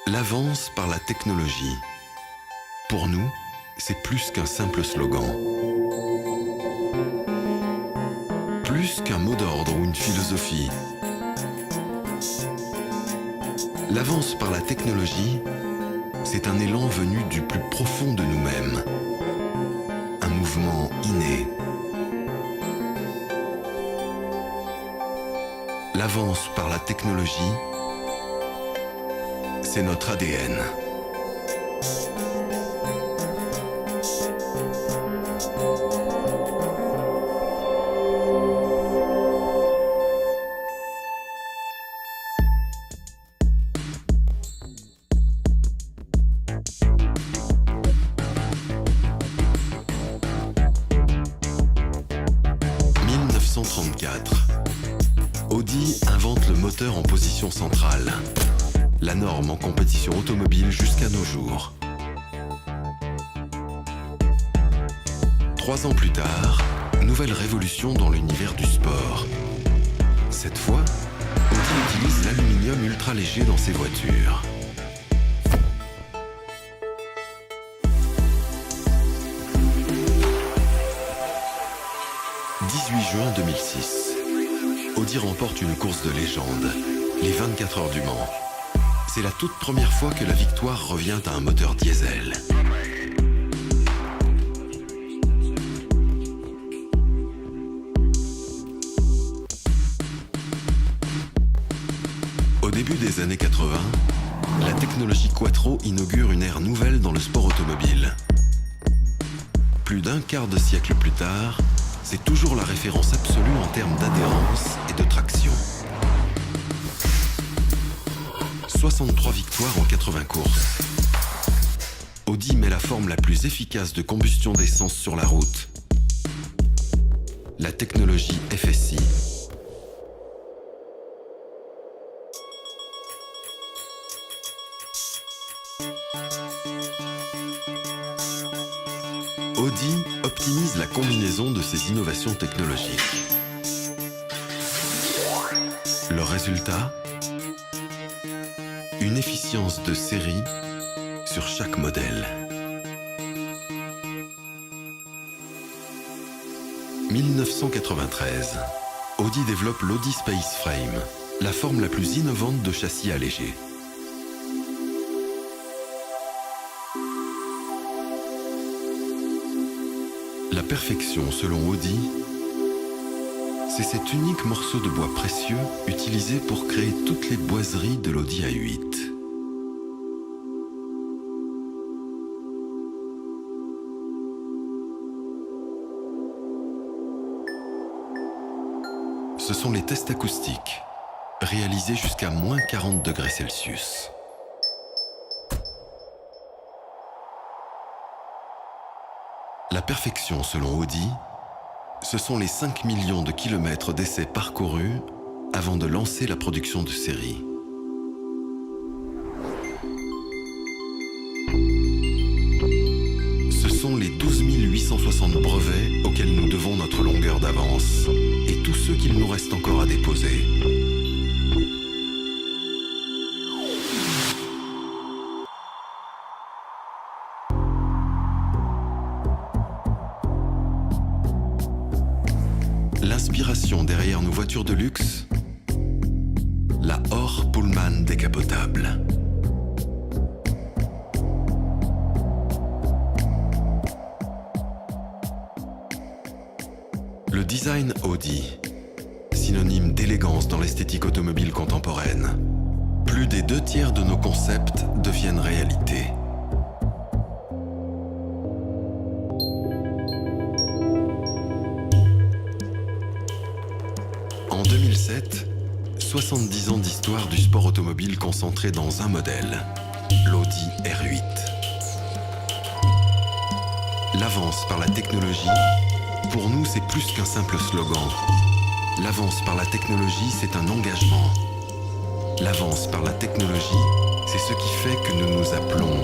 L'avance par la technologie. Pour nous, c'est plus qu'un simple slogan. Plus qu'un mot d'ordre ou une philosophie. L'avance par la technologie, c'est un élan venu du plus profond de nous-mêmes. Un mouvement inné. L'avance par la technologie, c'est notre ADN. « 1934. Audi invente le moteur en position centrale. La norme en compétition automobile jusqu'à nos jours. 3 ans plus tard, nouvelle révolution dans l'univers du sport. Cette fois, Audi utilise l'aluminium ultra léger dans ses voitures. « 18 juin 2006. Audi remporte une course de légende, les 24 heures du Mans. C'est la toute première fois que la victoire revient à un moteur diesel. Au début des années 80, la technologie Quattro inaugure une ère nouvelle dans le sport automobile. Plus d'un quart de siècle plus tard, c'est toujours la référence absolue en termes d'adhérence et de traction. 63 victoires en 80 courses. Audi met la forme la plus efficace de combustion d'essence sur la route. La technologie FSI. Audi optimise la combinaison de ces innovations technologiques. Le résultat ? Une efficience de série sur chaque modèle. 1993. Audi développe l'Audi Space Frame, la forme la plus innovante de châssis allégé. La perfection, selon Audi, c'est cet unique morceau de bois précieux utilisé pour créer toutes les boiseries de l'Audi A8. Ce sont les tests acoustiques, réalisés jusqu'à moins 40 degrés Celsius. La perfection, selon Audi, ce sont les 5 millions de kilomètres d'essais parcourus avant de lancer la production de série. Ce sont les 12 860 brevets auxquels nous devons notre longueur d'avance et tous ceux qu'il nous reste encore à déposer. L'inspiration derrière nos voitures de luxe, la Or Pullman décapotable. Le design Audi, synonyme d'élégance dans l'esthétique automobile contemporaine. Plus des 2/3 de nos concepts deviennent réalité. En 2007, 70 ans d'histoire du sport automobile concentré dans un modèle, l'Audi R8. L'avance par la technologie, pour nous, c'est plus qu'un simple slogan. L'avance par la technologie, c'est un engagement. L'avance par la technologie, c'est ce qui fait que nous nous appelons